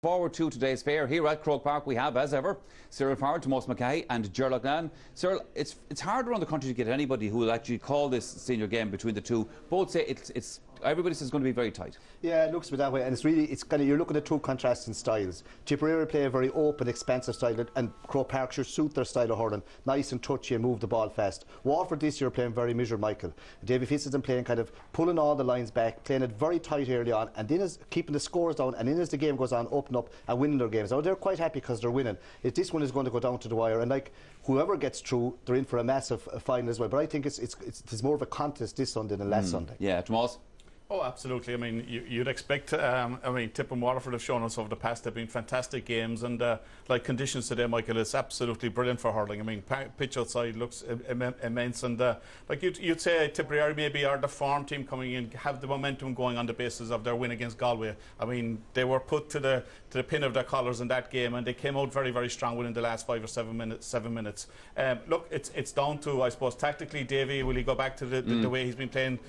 Forward to today's fair here at Croke Park, we have, as ever, Cyril Farrell, Tomas Mackay and Ger Loughnane. Cyril, it's hard around the country to get anybody who will actually call this senior game between the two. Both say it's everybody says it's going to be very tight. Yeah, it looks a bit that way, and it's kind of, you're looking at two contrasting styles. Tipperary play a very open, expansive style, and Croke Park should suit their style of hurling. Nice and touchy and move the ball fast. Waterford this year are playing very measured, Michael. Davy Fitzgerald playing kind of pulling all the lines back, playing it very tight early on, and then keeping the scores down, and then as the game goes on, open up and winning their games. Now they're quite happy because they're winning. This one is going to go down to the wire, and like whoever gets through, they're in for a massive final as well. But I think it's more of a contest this Sunday than last Sunday. Yeah, Tomas. Oh, absolutely. I mean, you'd expect. Tip and Waterford have shown us over the past they've been fantastic games, and like conditions today, Michael, it's absolutely brilliant for hurling. I mean, pitch outside looks immense, and like you'd say, Tipperary maybe are the form team coming in, have the momentum going on the basis of their win against Galway. I mean, they were put to the pin of their collars in that game, and they came out very, very strong within the last 5 or 7 minutes. Look, it's down to, I suppose, tactically, Davy, will he go back to the way he's been playing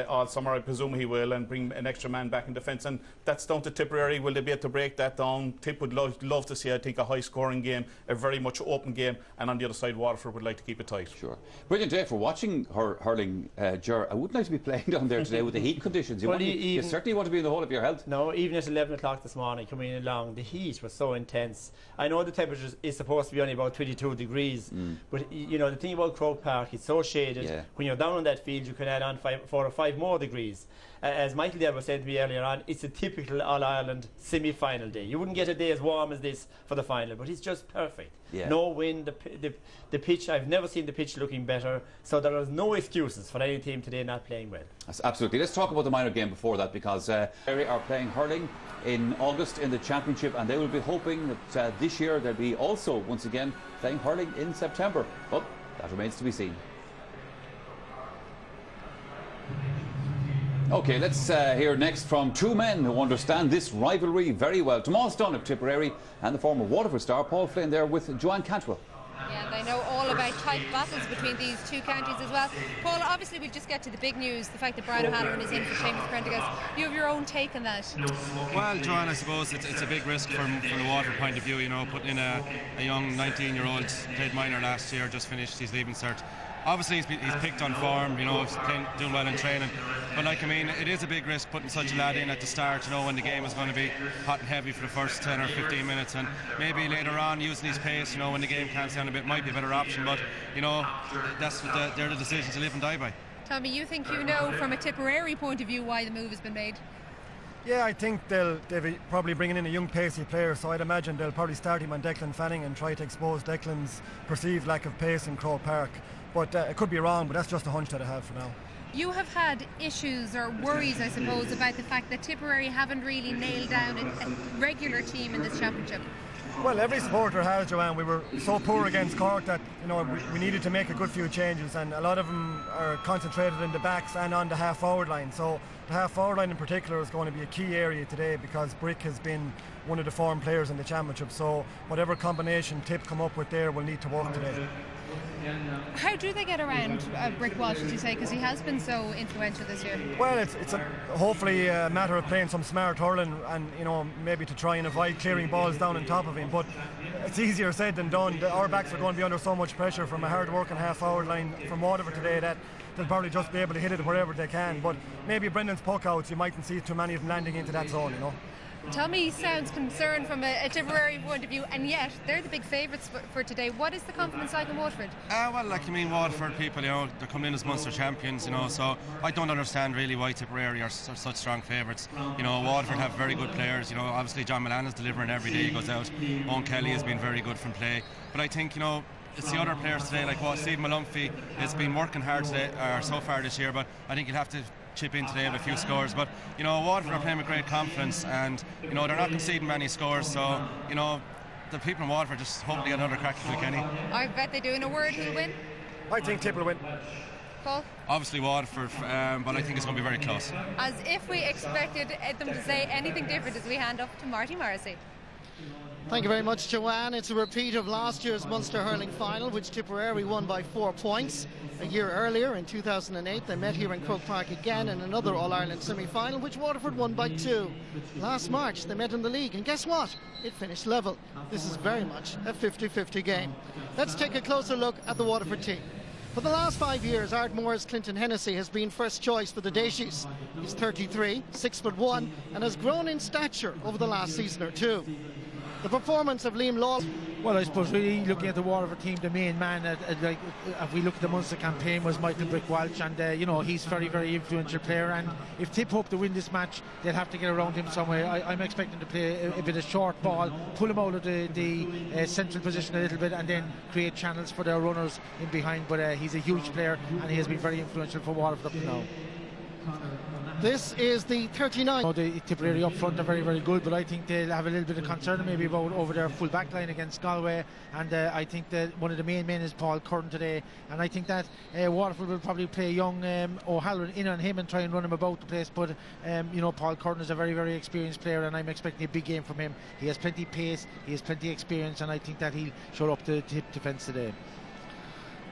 all summer? I presume he will, and bring an extra man back in defence, and that's down to Tipperary. Will they be able to break that down? Tip would love to see, I think, a high scoring game, a very much open game, and on the other side Waterford would like to keep it tight. Sure. Brilliant day for watching hurling, Ger. I wouldn't like to be playing down there today with the heat conditions. You certainly want to be in the whole of your health. No, even at 11 o'clock this morning coming along, the heat was so intense. I know the temperature is supposed to be only about 22 degrees, but you know, the thing about Croke Park, it's so shaded. Yeah. When you're down on that field, you can add on 4 or 5 more degrees. As Michael Dale was saying to me earlier on, it's a typical All-Ireland semi-final day. You wouldn't get a day as warm as this for the final, but it's just perfect. Yeah. No wind, the pitch, I've never seen the pitch looking better, so there is no excuses for any team today not playing well. Absolutely. Let's talk about the minor game before that, because Tipperary are playing hurling in August in the championship, and they will be hoping that this year they'll be also, once again, playing hurling in September. But that remains to be seen. OK, let's hear next from two men who understand this rivalry very well. Tomas Dunn of Tipperary and the former Waterford star Paul Flynn there with Joanne Cantwell. Yeah, they know all about tight battles between these two counties as well. Paul, obviously we'll just get to the big news, the fact that Brian O'Halloran is in for Seamus Prendergast. You have your own take on that? Well, Joanne, I suppose it's a big risk from the Waterford point of view, you know, putting in a young 19-year-old, played minor last year, just finished his leaving cert. Obviously he's picked on form, you know, he's doing well in training, but like, I mean, it is a big risk putting such a lad in at the start, you know, when the game is going to be hot and heavy for the first 10 or 15 minutes, and maybe later on using his pace, you know, when the game calms down a bit, might be a better option, but you know, that's what they're the decisions to live and die by. Tommy, you think you know from a Tipperary point of view why the move has been made? Yeah, I think they'll be probably bringing in a young pacey player, so I'd imagine they'll probably start him on Declan Fanning and try to expose Declan's perceived lack of pace in Croke Park. But it could be wrong, but that's just a hunch that I have for now. You have had issues or worries, I suppose, about the fact that Tipperary haven't really nailed down a regular team in this championship. Well, every supporter has, Joanne. We were so poor against Cork that, you know, we needed to make a good few changes, and a lot of them are concentrated in the backs and on the half-forward line. So the half-forward line in particular is going to be a key area today, because Brick has been one of the form players in the championship. So whatever combination Tip come up with there will need to work today. How do they get around Brick Walsh, as you say, because he has been so influential this year? Well, it's hopefully a matter of playing some smart hurling, and you know, maybe to try and avoid clearing balls down on top of him, but it's easier said than done. Our backs are going to be under so much pressure from a hard working half-forward line from Waterford today that they'll probably just be able to hit it wherever they can, but maybe Brendan's puck outs, you mightn't see too many of them landing into that zone, you know. Tommy sounds concerned from a Tipperary point of view, and yet they're the big favourites for today. What is the confidence like in Waterford? Well, like, I mean, Waterford people, you know, they're coming in as Munster champions, you know, so I don't understand really why Tipperary are such strong favourites. You know, Waterford have very good players, you know, obviously John Milan is delivering every day he goes out. Owen Kelly has been very good from play, but I think, you know, it's the other players today, like Steve Malumphey has been working hard today, so far this year, but I think he'll have to chip in today with a few scores. But you know, Waterford are playing with great confidence, and you know, they're not conceding many scores, so you know, the people in Waterford just hope to get another crack at Kilkenny. I bet they do. In a word, who'll win? I think Tip will win. Paul? Obviously Waterford, but I think it's going to be very close. As if we expected them to say anything different as we hand up to Marty Morrissey. Thank you very much, Joanne. It's a repeat of last year's Munster Hurling final, which Tipperary won by 4 points. A year earlier, in 2008, they met here in Croke Park again in another All-Ireland semi-final, which Waterford won by 2. Last March, they met in the league, and guess what? It finished level. This is very much a 50-50 game. Let's take a closer look at the Waterford team. For the last 5 years, Ardmore's Clinton Hennessy has been first choice for the Daishies. He's 33, 6'1", and has grown in stature over the last season or two. The performance of Liam Law. Well, I suppose really looking at the Waterford team, the main man, like if we look at the Munster campaign, was Michael Brick Walsh, and you know, he's very, very influential player. And if Tip hope to win this match, they'll have to get around him some way. I'm expecting to play a bit of short ball, pull him out of the central position a little bit, and then create channels for their runners in behind. But he's a huge player, and he has been very influential for Waterford up to now. This is the 39. Oh, the Tipperary up front are very, very good, but I think they'll have a little bit of concern maybe about over their full back line against Galway, and I think that one of the main men is Paul Curran today, and I think that Waterford will probably play young O'Halloran in on him and try and run him about the place, but you know, Paul Curran is a very, very experienced player, and I'm expecting a big game from him. He has plenty of pace, he has plenty of experience, and I think that he'll show up the Tip defence today.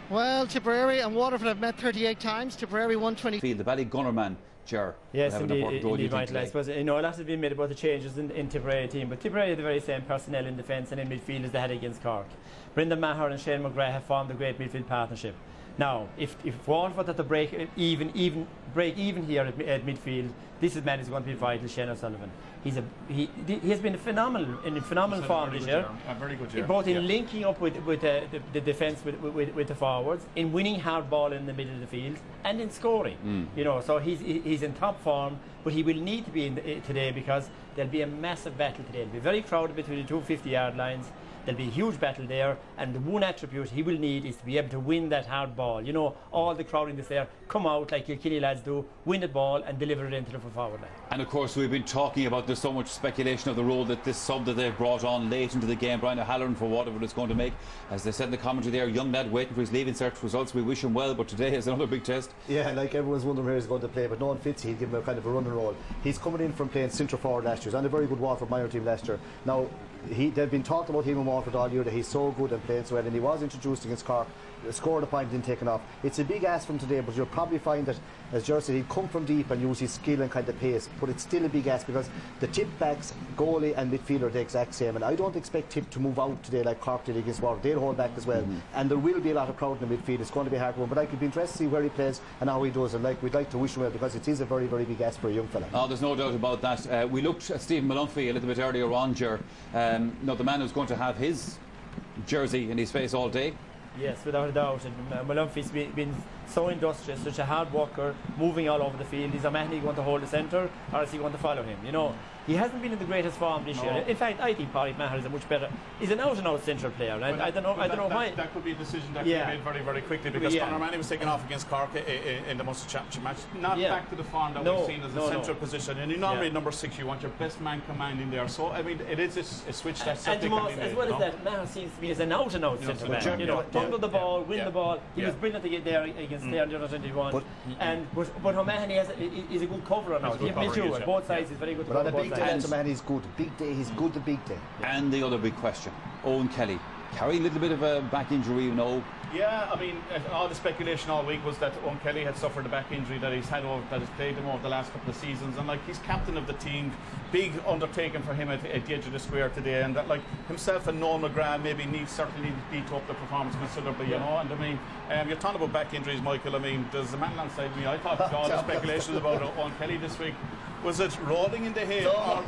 Well, Tipperary and Waterford have met 38 times. Tipperary 120. The Ballygunner man, Ger. Yes, indeed, Michael. I suppose, you know, a lot has been made about the changes in Tipperary team, but Tipperary are the very same personnel in defence and in midfield as they had against Cork. Brendan Maher and Shane McGrath have formed a great midfield partnership. Now, if Waterford had to break even here at midfield, this man is going to be vital. Shane O'Sullivan. He has been in phenomenal form this year. A very good year. Both in linking up with the defence with the forwards, in winning hard ball in the middle of the field, and in scoring. You know, so he's in top form, but he will need to be in today, because there'll be a massive battle today. It'll be very crowded between the two 50-yard lines. There'll be a huge battle there, and the one attribute he will need is to be able to win that hard ball. You know, all the crowding that's there, come out like Kilkenny lads do, win the ball and deliver it into the forward line. And of course, we've been talking about, there's so much speculation of the role that this sub that they've brought on late into the game, Brian O'Halloran for Waterford, is going to make. As they said in the commentary there, young lad waiting for his leaving cert results. We wish him well, but today is another big test. Yeah, like everyone's wondering where he's going to play, but no one fits. He'd give him a kind of a running role. He's coming in from playing centre forward last year. He's on a very good Waterford minor team last year. Now, they've been talking about him in Waterford all year, that he's so good and playing so well, and he was introduced against Cork, scored a point and taken off. It's a big ask from today, but you'll probably find that, as Ger said, he'd come from deep and use his skill and kind of pace, but it's still a big ask, because the Tip backs, goalie and midfielder are the exact same, and I don't expect Tip to move out today like Cork did against Waterford. They'll hold back as well, and there will be a lot of crowd in the midfield. It's going to be a hard one, but I could be interested to see where he plays and how he does, and we'd like to wish him well, because it is a very, very big ask for a young fella. Oh, there's no doubt about that. We looked at Stephen Malumphey a little bit earlier on, Ger. No, the man who's going to have his jersey in his face all day. Yes, without a doubt. And Malumphey's been so industrious, such a hard worker, moving all over the field. Is O'Mahony going to hold the centre, or is he going to follow him? You know, he hasn't been in the greatest form this year. In fact, I think Pádraig Maher is a much better. He's an out-and-out central player. And I don't know why. That could be a decision that could be made very, very quickly, because Conor O'Mahony was taken off against Cork in the Munster Championship match. Not back to the form that we've seen as a central position. And you normally number 6, you want your best man commanding there. So I mean, it is a switch that's as well as that, Maher seems to be as an out-and-out central man. You know, bundle the ball, win the ball. He was brilliant to get there against Clare the under 21. But O'Mahony is a good cover now. Both sides is very good. But on a big day, O'Mahony's good. Big day, he's good the big day. And the other big question, Owen Kelly, carrying a little bit of a back injury, you know. Yeah, I mean, all the speculation all week was that Owen Kelly had suffered a back injury that has plagued him over the last couple of seasons, and like, he's captain of the team, big undertaking for him at the edge of the square today, and that like himself and Noel McGrath maybe certainly beat up the performance considerably, you know. And I mean, you're talking about back injuries, Michael. I mean, there's a man alongside me. I thought all the speculations about Owen Kelly this week. Was it rolling in the hay, or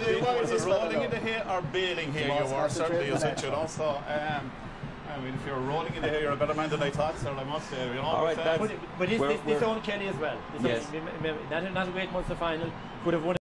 bailing hay? You were certainly, is it, you know? So, I mean, if you're rolling in the hay, you're a better man than I thought, sir, I must say. You know, all right, but this Owen Kelly as well. Yes. Not a great Munster final. Could have won